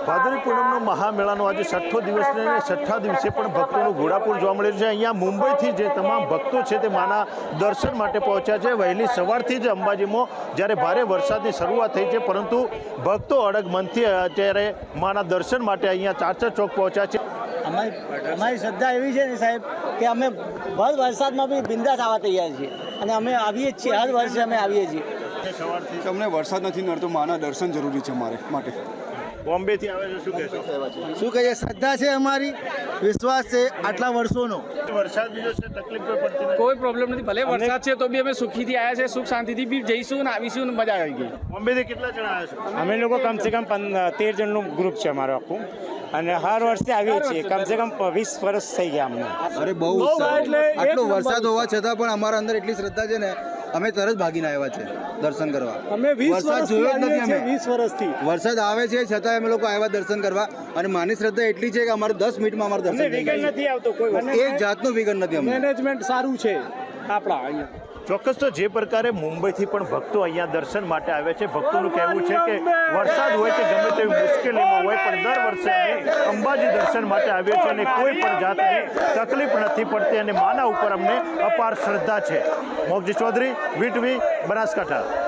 ભાદરવી પૂનમનો મહામેળાનો આજે 6થો દિવસ અને 6થા દિવસે પણ ભક્તોનું ઘોડાપુર જોવા મળી રહ્યું છે। અહીંયા મુંબઈથી જે તમામ ભક્તો છે તે માના દર્શન માટે પહોંચ્યા છે। વહેલી સવારથી જ અંબાજીમાં જ્યારે ભારે વરસાદની શરૂઆત થઈ છે, પરંતુ ભક્તો અડગ મનથી અત્યારે માના દર્શન માટે અહીંયા ચાચર ચોક પહોંચ્યા છે। અમારી શ્રદ્ધા એવી છે ને સાહેબ કે અમે ભર વરસાદમાં બી બિંદાસ આવવા તૈયાર છીએ અને અમે આવીએ જ છીએ, હર વર્ષે અમે આવીએ છીએ। અમને વરસાદ નથી નડતો, માના દર્શન જરૂરી છે મારે માટે। બોમ્બેથી આવે છે, શું કહેશો? શું કહીએ, શ્રદ્ધા છે અમારી, વિશ્વાસ છે આટલા વર્ષોનો। વરસાદ બીજો છે, તકલીફ કોઈ પડતી નથી? કોઈ પ્રોબ્લેમ નથી, ભલે વરસાદ છે તો બી અમે સુખીથી આવ્યા છે, સુખ શાંતિથી બી જઈશું ને આવીશું ને મજા આવી ગઈ। બોમ્બેથી કેટલા જણા આવ્યા છો? અમે લોકો કમસે કમ 13 જણનું ગ્રુપ છે અમારું આખું, અને હર વર્ષે આવીએ છીએ। કમસે કમ 20 વર્ષ થઈ ગયા અમને। અરે બહુ આટલો વરસાદ હોવા છતાં પણ અમારા અંદર એટલી શ્રદ્ધા છે ને, અમે તરત ભાગીને આવ્યા છે દર્શન કરવા। અમે 20 વરસાદ જોયો જ નથી અમે, 20 વર્ષથી વરસાદ આવે છે છતાં અમે લોકો આવ્યા દર્શન કરવા। અને માની શ્રદ્ધા એટલી છે કે અમારે 10 મિનિટમાં અમારે દર્શન થઈ જાય નથી આવતો કોઈ છે। એક જાતનું વિઘન નથી અમને। મેનેજમેન્ટ સારું છે આપણા અહીંયા। ચોક્કસ, તો જે પ્રકારે મુંબઈથી પણ ભક્તો અહીંયા દર્શન માટે આવ્યા છે, ભક્તોનું કહેવું છે કે વરસાદ હોય કે ગમે તેવી મુશ્કેલીમાં હોય પણ દર વર્ષે અમે અંબાજી દર્શન માટે આવીએ છીએ અને કોઈ પણ જાતની તકલીફ નથી પડતી અને માના ઉપર અમને અપાર શ્રદ્ધા છે। મોગજી ચૌધરી, વીટીવી, બનાસકાંઠા।